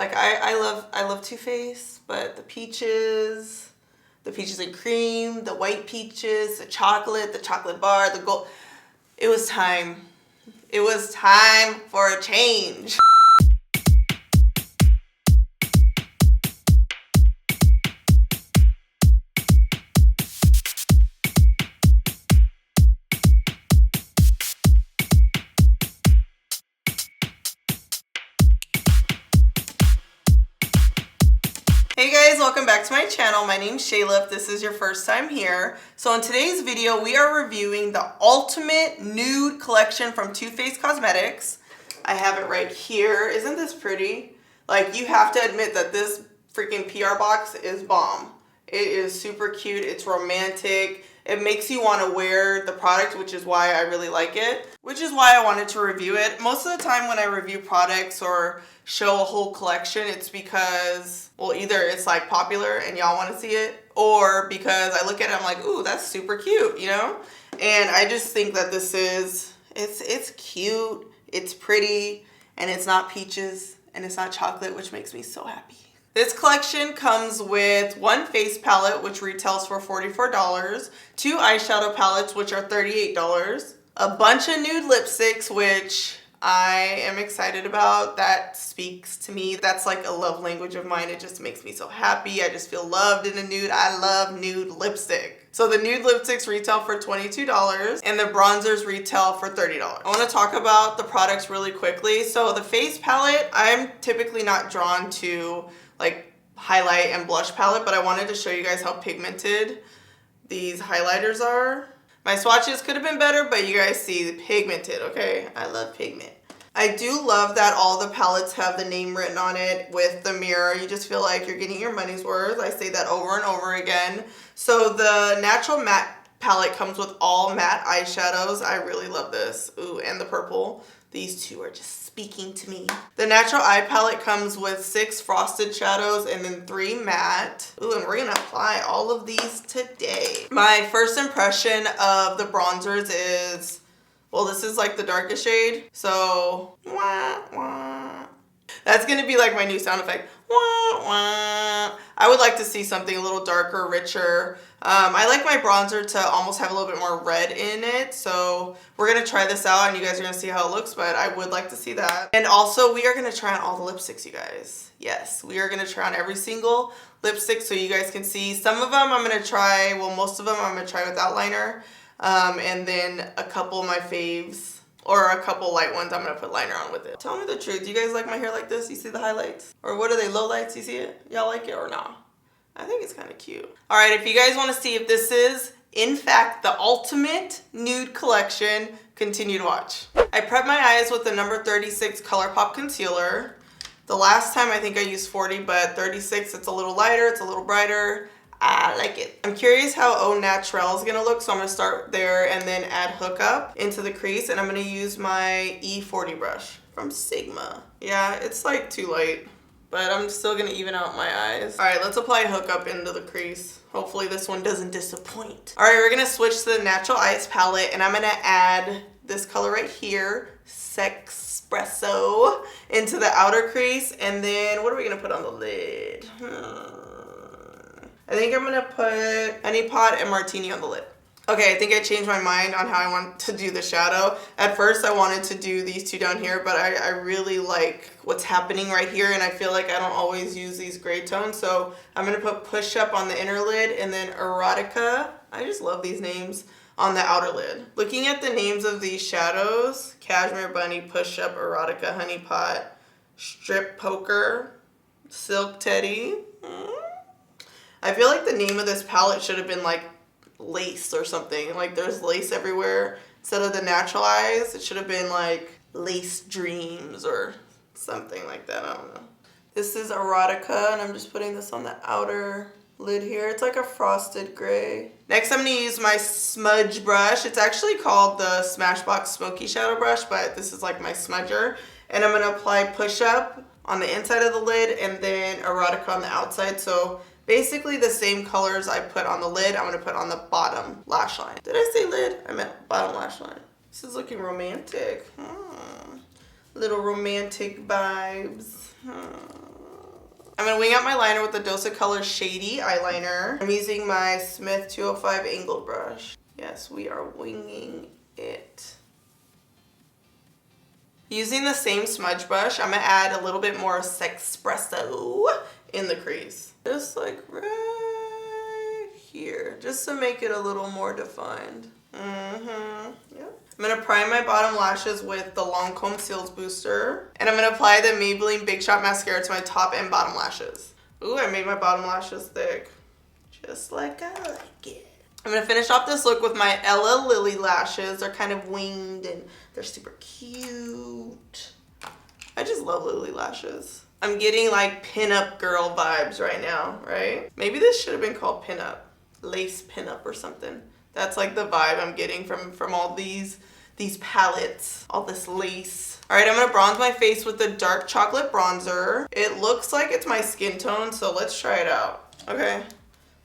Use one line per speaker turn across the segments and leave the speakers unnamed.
Like I love Too Faced, but the peaches and cream, the white peaches, the chocolate bar, the gold. It was time. It was time for a change. Hey guys, welcome back to my channel. My name's Shayla if this is your first time here. So in today's video, we are reviewing the Ultimate Nude Collection from Too Faced Cosmetics. I have it right here. Isn't this pretty? Like, you have to admit that this freaking PR box is bomb. It is super cute. It's romantic. It makes you want to wear the product, which is why I really like it. Which is why I wanted to review it. Most of the time when I review products or show a whole collection, it's because, well, either it's like popular and y'all want to see it, or because I look at it, I'm like, ooh, that's super cute, you know? And I just think that this is, it's cute, it's pretty, and it's not peaches, and it's not chocolate, which makes me so happy. This collection comes with one face palette, which retails for $44, two eyeshadow palettes, which are $38, a bunch of nude lipsticks, which I am excited about. That speaks to me. That's like a love language of mine. It just makes me so happy. I just feel loved in a nude. I love nude lipstick. So the nude lipsticks retail for $22 and the bronzers retail for $30. I want to talk about the products really quickly. So the face palette, I'm typically not drawn to like highlight and blush palette, but I wanted to show you guys how pigmented these highlighters are. My swatches could have been better, but you guys see the pigmented, okay? I love pigment. I do love that all the palettes have the name written on it with the mirror. You just feel like you're getting your money's worth. I say that over and over again. So the natural matte palette comes with all matte eyeshadows. I really love this. Ooh, and the purple. These two are just speaking to me. The natural eye palette comes with 6 frosted shadows and then 3 matte. Ooh, and we're gonna apply all of these today. My first impression of the bronzers is, well, this is like the darkest shade. So, wah, wah. That's gonna be like my new sound effect. Wah, wah. I would like to see something a little darker, richer. I like my bronzer to almost have a little bit more red in it. So we're gonna try this out and you guys are gonna see how it looks, but I would like to see that. And also we are gonna try on all the lipsticks, you guys. Yes, we are gonna try on every single lipstick so you guys can see. Some of them I'm gonna try, well, most of them I'm gonna try without liner. And then a couple of my faves, or a couple light ones, I'm gonna put liner on with it. Tell me the truth, do you guys like my hair like this? You see the highlights? Or what are they, low lights? You see it? Y'all like it or not? I think it's kind of cute. All right, if you guys want to see if this is, in fact, the Ultimate Nude Collection, continue to watch. I prepped my eyes with the number 36 ColourPop Concealer. The last time I think I used 40, but 36, it's a little lighter, it's a little brighter. I like it. I'm curious how Au Naturel is gonna look, so I'm gonna start there and then add Hookup into the crease, and I'm gonna use my E40 brush from Sigma. Yeah, it's like too light, but I'm still gonna even out my eyes. All right, let's apply Hookup into the crease. Hopefully this one doesn't disappoint. All right, we're gonna switch to the Natural Ice palette, and I'm gonna add this color right here, Sexpresso, into the outer crease, and then what are we gonna put on the lid? I think I'm gonna put Honey Pot and Martini on the lid. Okay, I think I changed my mind on how I want to do the shadow. At first I wanted to do these two down here, but I really like what's happening right here, and I feel like I don't always use these gray tones. So I'm gonna put Push Up on the inner lid and then Erotica, I just love these names, on the outer lid. Looking at the names of these shadows, Cashmere Bunny, Push Up, Erotica, Honey Pot, Strip Poker, Silk Teddy. I feel like the name of this palette should have been like Lace or something. Like there's lace everywhere. Instead of the Natural Eyes, it should have been like Lace Dreams or something like that. I don't know. This is Erotica, and I'm just putting this on the outer lid here. It's like a frosted gray. Next, I'm gonna use my smudge brush. It's actually called the Smashbox Smoky Shadow Brush, but this is like my smudger. And I'm gonna apply Push Up on the inside of the lid and then Erotica on the outside. So basically the same colors I put on the lid, I'm gonna put on the bottom lash line. Did I say lid? I meant bottom lash line. This is looking romantic. Little romantic vibes. gonna wing out my liner with the Dose of Color Shady eyeliner. I'm using my Smith 205 angled brush. Yes, we are winging it. Using the same smudge brush, I'm gonna add a little bit more Sexpresso in the crease. Just like right here, just to make it a little more defined. Yep. I'm gonna prime my bottom lashes with the Lancome Seals Booster. And I'm gonna apply the Maybelline Big Shot Mascara to my top and bottom lashes. Ooh, I made my bottom lashes thick. Just like I like it. I'm gonna finish off this look with my Ella Lily lashes. They're kind of winged and they're super cute. I just love Lily lashes. I'm getting like pinup girl vibes right now, right? Maybe this should have been called pinup, lace pinup or something. That's like the vibe I'm getting from all these palettes, all this lace. All right, I'm gonna bronze my face with the dark chocolate bronzer. It looks like it's my skin tone, so let's try it out. Okay,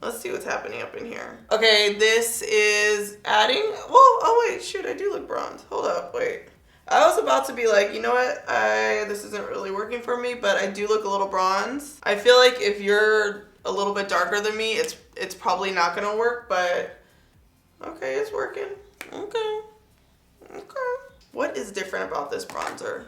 let's see what's happening up in here. Okay, this is adding, well, oh wait, shoot, I do look bronze. Hold up, wait. I was about to be like, you know what, this isn't really working for me, but I do look a little bronze. I feel like if you're a little bit darker than me, it's probably not gonna work, but okay, it's working. Okay. What is different about this bronzer?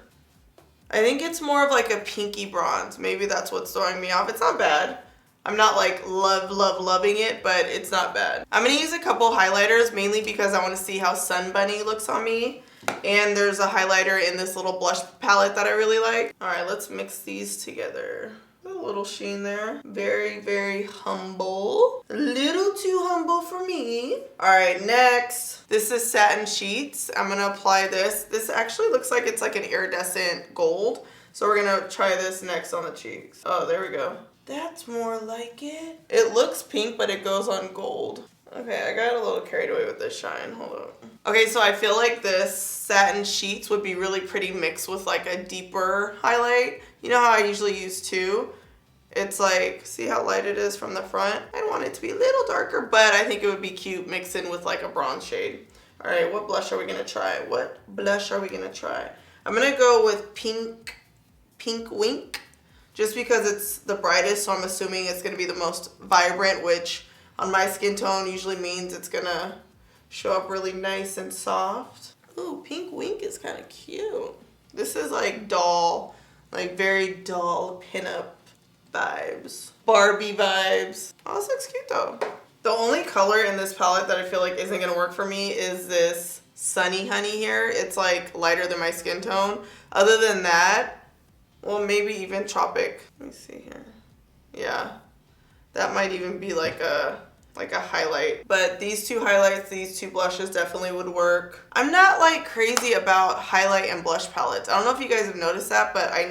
I think it's more of like a pinky bronze. Maybe that's what's throwing me off. It's not bad. I'm not like loving it, but it's not bad. I'm gonna use a couple highlighters, mainly because I wanna see how Sun Bunny looks on me. And there's a highlighter in this little blush palette that I really like. All right, let's mix these together. A little sheen there. Very, very humble. A little too humble for me. All right, next. This is Satin Sheets. I'm gonna apply this. This actually looks like it's like an iridescent gold. So we're gonna try this next on the cheeks. Oh, there we go. That's more like it. It looks pink, but it goes on gold. Okay, I got a little carried away with this shine. Hold up. Okay, so I feel like this Satin Sheets would be really pretty mixed with like a deeper highlight. You know how I usually use two? It's like, see how light it is from the front? I want it to be a little darker, but I think it would be cute mixed in with like a bronze shade. All right, what blush are we gonna try? I'm gonna go with Pink Wink, just because it's the brightest, so I'm assuming it's gonna be the most vibrant, which on my skin tone usually means it's gonna show up really nice and soft. Ooh, Pink Wink is kind of cute. This is like doll, like very doll pinup vibes. Barbie vibes. Oh, this looks cute though. The only color in this palette that I feel like isn't gonna work for me is this Sunny Honey here. It's like lighter than my skin tone. Other than that, well, maybe even Tropic. Let me see here. Yeah, that might even be like a highlight. But these two highlights, these two blushes definitely would work. I'm not like crazy about highlight and blush palettes. I don't know if you guys have noticed that, but I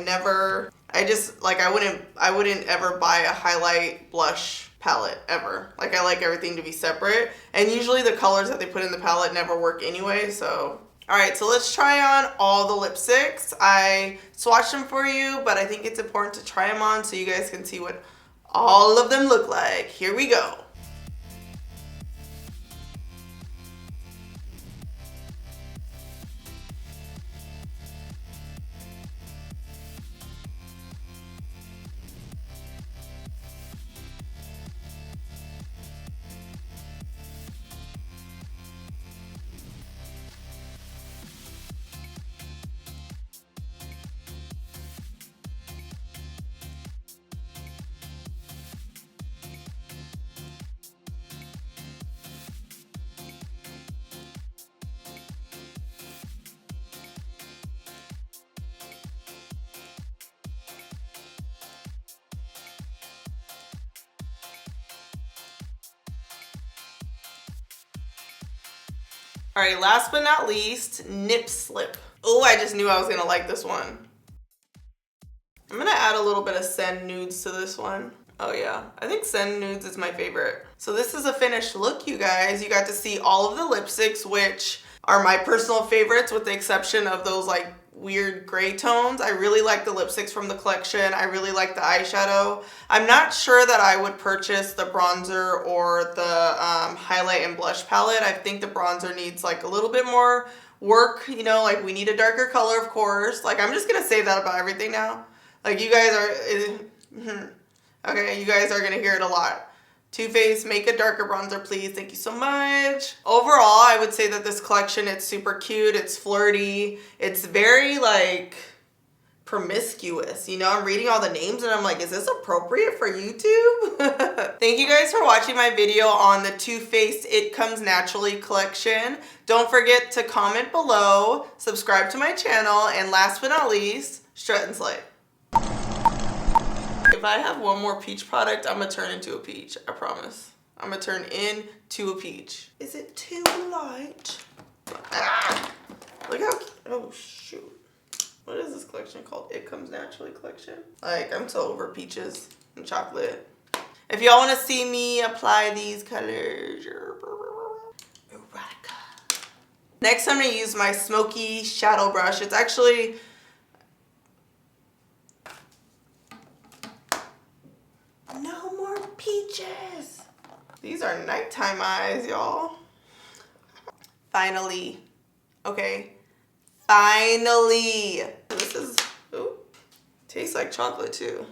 wouldn't ever buy a highlight blush palette ever. Like I like everything to be separate. And usually the colors that they put in the palette never work anyway, so. All right, so let's try on all the lipsticks. I swatched them for you, but I think it's important to try them on so you guys can see what all of them look like. Here we go. All right, last but not least, Nip Slip. Oh, I just knew I was gonna like this one. I'm gonna add a little bit of SendNudes to this one. Oh yeah, I think SendNudes is my favorite. So this is a finished look, you guys. You got to see all of the lipsticks, which are my personal favorites with the exception of those like weird gray tones. I really like the lipsticks from the collection. I really like the eyeshadow. I'm not sure that I would purchase the bronzer or the highlight and blush palette. I think the bronzer needs like a little bit more work, you know, like we need a darker color, of course. Like I'm just gonna say that about everything now. Like you guys are, Okay, you guys are gonna hear it a lot. Too Faced, make a darker bronzer, please. Thank you so much. Overall, I would say that this collection, it's super cute. It's flirty. It's very like promiscuous. You know, I'm reading all the names and I'm like, is this appropriate for YouTube? Thank you guys for watching my video on the Too Faced It Comes Naturally collection. Don't forget to comment below, subscribe to my channel, and last but not least, strut and slay. If I have one more peach product, I'm gonna turn into a peach. I promise. I'm gonna turn into a peach. Is it too light? Ah! Look how, oh shoot. What is this collection called? It Comes Naturally collection. Like, I'm so over peaches and chocolate. If y'all want to see me apply these colors, erotica. Next, I'm going to use my smoky shadow brush. It's actually... no more peaches. These are nighttime eyes, y'all. Finally. Okay. Finally. This is, ooh, tastes like chocolate too.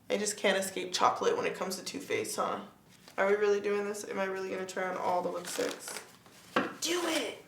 I just can't escape chocolate when it comes to Too Faced, huh? Are we really doing this? Am I really gonna try on all the lipsticks? Do it.